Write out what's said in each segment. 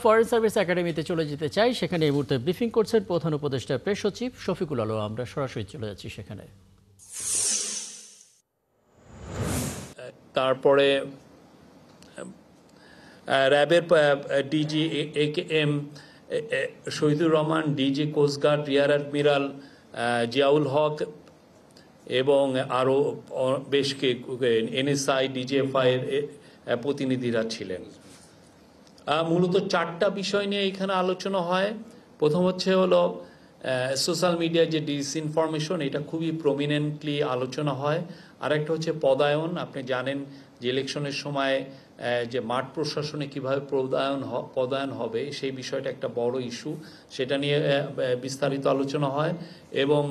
Foreign service একাডেমিতে চলে যেতে চাই, সেখানে এই মুহূর্তে ব্রিফিং করছেন প্রধান উপদেষ্টা প্রেস সচিব শফিকুল আলম। আমরা সরাসরি চলে যাচ্ছি সেখানে। তারপরে র্যাবের DG M Shahidur Rahman, DG coast guard rear admiral Ziaul Haque এবং আরও বেশ এনএসআই ডিজিএফআই এর প্রতিনিধিরা ছিলেন। মূলত চারটা বিষয় নিয়ে এখানে আলোচনা হয়। প্রথম হলো সোশ্যাল মিডিয়ায় যে ডিসইনফরমেশন, এটা খুবই প্রমিনেন্টলি আলোচনা হয়। আরেকটা হচ্ছে পদায়ন। আপনি জানেন যে ইলেকশনের সময় যে মাঠ প্রশাসনে কীভাবে পদায়ন হবে সেই বিষয়টা একটা বড় ইস্যু, সেটা নিয়ে বিস্তারিত আলোচনা হয়। এবং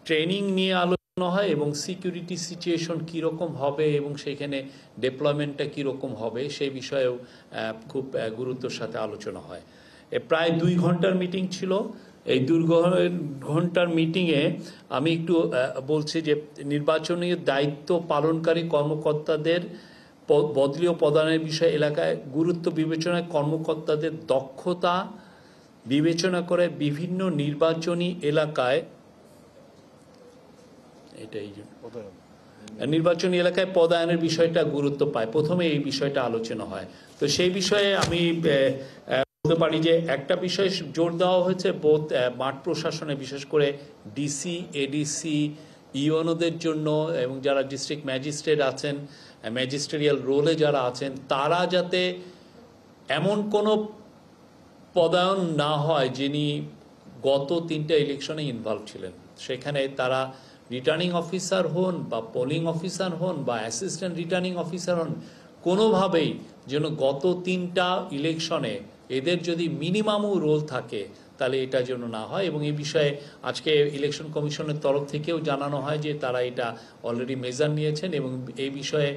ট্রেনিং নিয়ে আলোচনা হয় এবং সিকিউরিটি সিচুয়েশন কীরকম হবে এবং সেখানে ডেপ্লয়মেন্টটা কীরকম হবে সেই বিষয়েও খুব গুরুত্বের সাথে আলোচনা হয়। প্রায় 2 ঘন্টার মিটিং ছিল। এই 2 ঘন্টার মিটিংয়ে আমি একটু বলছি যে নির্বাচনী দায়িত্ব পালনকারী কর্মকর্তাদের বদলীয় পদায়নের বিষয়ে এলাকায় গুরুত্ব বিবেচনায় কর্মকর্তাদের দক্ষতা বিবেচনা করে বিভিন্ন নির্বাচনী এলাকায় পদায়নের বিষয়টা গুরুত্ব পায়। প্রথমে এই বিষয়টা আলোচনা হয়। তো সেই বিষয়ে আমি বলতে পারি যে একটা বিষয় জোর দেওয়া হয়েছে মাঠ প্রশাসনে, বিশেষ করে ডিসি, এডিসি, ইউএনওদের জন্য এবং যারা ডিস্ট্রিক্ট ম্যাজিস্ট্রেট আছেন, ম্যাজিস্ট্রেরিয়াল রোলে যারা আছেন, তারা যাতে এমন কোনো পদায়ন না হয় যিনি গত 3টা ইলেকশনে ইনভলভ ছিলেন। সেখানে তারা রিটার্নিং অফিসার হন বা পোলিং অফিসার হন বা অ্যাসিস্ট্যান্ট রিটার্নিং অফিসার হন, কোনোভাবেই যেন গত 3টা ইলেকশনে এদের যদি মিনিমামও রোল থাকে তাহলে এটা যেন না হয়। এবং এই বিষয়ে আজকে ইলেকশন কমিশনের তরফ থেকেও জানানো হয় যে তারা এটা অলরেডি মেজার নিয়েছেন এবং এই বিষয়ে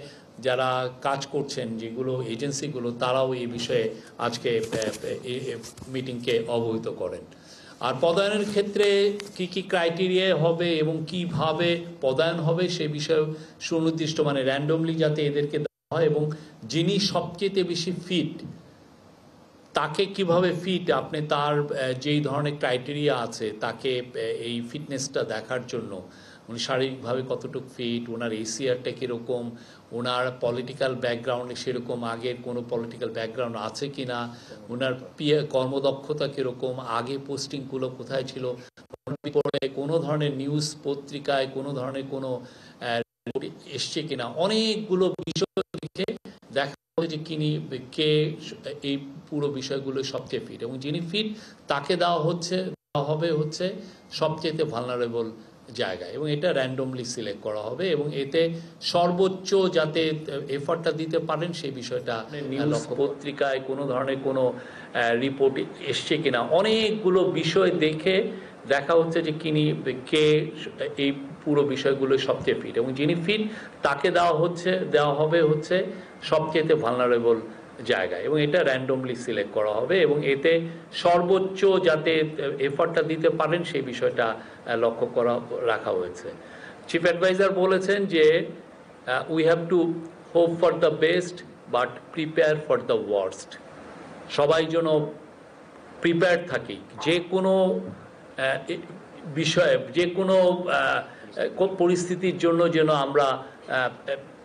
যারা কাজ করছেন যেগুলো এজেন্সিগুলো, তারাও এই বিষয়ে আজকে মিটিংকে অবহিত করেন। আর পদায়নের ক্ষেত্রে কি কি ক্রাইটেরিয়া হবে এবং কিভাবে পদায়ন হবে সে বিষয়ে সুনির্দিষ্ট, মানে র্যান্ডমলি যাতে এদেরকে দেওয়া হয় এবং যিনি সবচেয়ে বেশি ফিট তাকে কিভাবে ফিট, আপনি তার যেই ধরনের ক্রাইটেরিয়া আছে তাকে এই ফিটনেসটা দেখার জন্য উনি শারীরিকভাবে কতটুকু ফিট, ওনার এসিআরটা কীরকম, ওনার পলিটিক্যাল ব্যাকগ্রাউন্ডে সেরকম আগের কোনো পলিটিক্যাল ব্যাকগ্রাউন্ড আছে কি না, ওনার কর্মদক্ষতা কীরকম, আগে পোস্টিংগুলো কোথায় ছিল, কোনো ধরনের নিউজ পত্রিকায় কোনো ধরনের কোনো এসছে কিনা, অনেকগুলো বিষয় লিখে দেখা যে কে এই পুরো বিষয়গুলো সবচেয়ে ফিট এবং যিনি ফিট তাকে দেওয়া হবে সবচেয়ে ভালনারেবল জায়গায় এবং এটা র্যান্ডমলি সিলেক্ট করা হবে এবং এতে সর্বোচ্চ যাতে এফর্টটা দিতে পারেন সেই বিষয়টা নিউজ পত্রিকায় কোনো ধরনের কোনো রিপোর্ট এসছে কিনা, অনেকগুলো বিষয় দেখে দেখা হচ্ছে যে কে এই পুরো বিষয়গুলো সবচেয়ে ফিট এবং যিনি ফিট তাকে দেওয়া হবে সবচেয়ে ভালনারেবল জায়গায় এবং এটা র্যান্ডমলি সিলেক্ট করা হবে এবং এতে সর্বোচ্চ যাতে এফর্টটা দিতে পারেন সেই বিষয়টা লক্ষ্য রাখা হয়েছে। চিফ অ্যাডভাইজার বলেছেন যে we have to hope for the best but prepare for the worst. সবাই যেন প্রিপেয়ার থাকি, যে কোনো বিষয়ে যে কোনো পরিস্থিতির জন্য যেন আমরা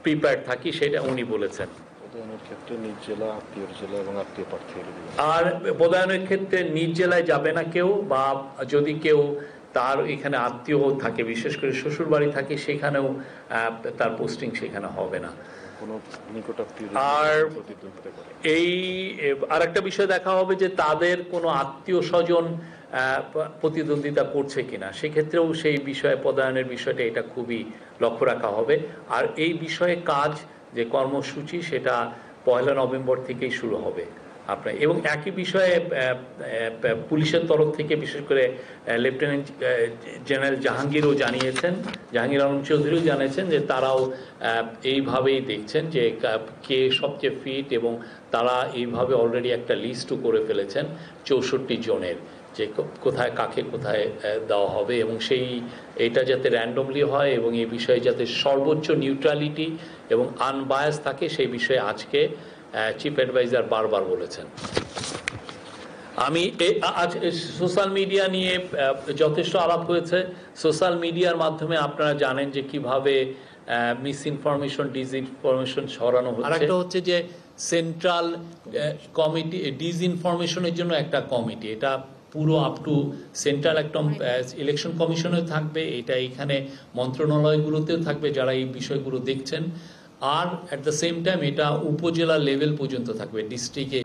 প্রিপেয়ার থাকি, সেটা উনি বলেছেন। আর পদায়নের ক্ষেত্রে নিজ জেলায় যাবে না কেউ, বা যদি কেউ তার এখানে আত্মীয় থাকে, বিশেষ করে শ্বশুর বাড়ি থাকে, সেখানেও তার পোস্টিং সেখানে হবে না। আর এই আরেকটা বিষয় দেখা হবে যে তাদের কোনো আত্মীয় স্বজন প্রতিদ্বন্দ্বিতা করছে কিনা, সেক্ষেত্রেও সেই বিষয়ে পদায়নের বিষয়টা এটা খুবই লক্ষ্য রাখা হবে। আর এই বিষয়ে কাজ যে কর্মসূচি সেটা 1 নভেম্বর থেকেই শুরু হবে আপনার। এবং একই বিষয়ে পুলিশের তরফ থেকে বিশেষ করে লেফটেন্যান্ট জেনারেল জাহাঙ্গীর আলম চৌধুরীও জানিয়েছেন যে তারাও এইভাবেই দেখছেন যে কে সবচেয়ে ফিট এবং তারা এইভাবে অলরেডি একটা লিস্টও করে ফেলেছেন 64 জনের, যে কোথায় কাকে কোথায় দেওয়া হবে এবং এটা যাতে র্যান্ডমলি হয় এবং এই বিষয়ে যাতে সর্বোচ্চ নিউট্রালিটি এবং আনবায়াস থাকে সেই বিষয়ে আজকে চিফ অ্যাডভাইজার বারবার বলেছেন। আমি আজ সোশ্যাল মিডিয়া নিয়ে যথেষ্ট আলাপ হয়েছে। সোশ্যাল মিডিয়ার মাধ্যমে আপনারা জানেন যে কিভাবে মিস ইনফরমেশন, ডিসইনফরমেশন ছড়ানো হচ্ছে। আরেকটা হচ্ছে যে সেন্ট্রাল কমিটি ডিসইনফরমেশনের জন্য একটা কমিটি, এটা পুরো আপ টু সেন্ট্রাল একদম ইলেকশন কমিশনেও থাকবে, এটা এখানে মন্ত্রণালয়গুলোতেও থাকবে যারা এই বিষয়গুলো দেখছেন। আর অ্যাট দ্য সেম টাইম এটা উপজেলা লেভেল পর্যন্ত থাকবে, ডিস্ট্রিক্টে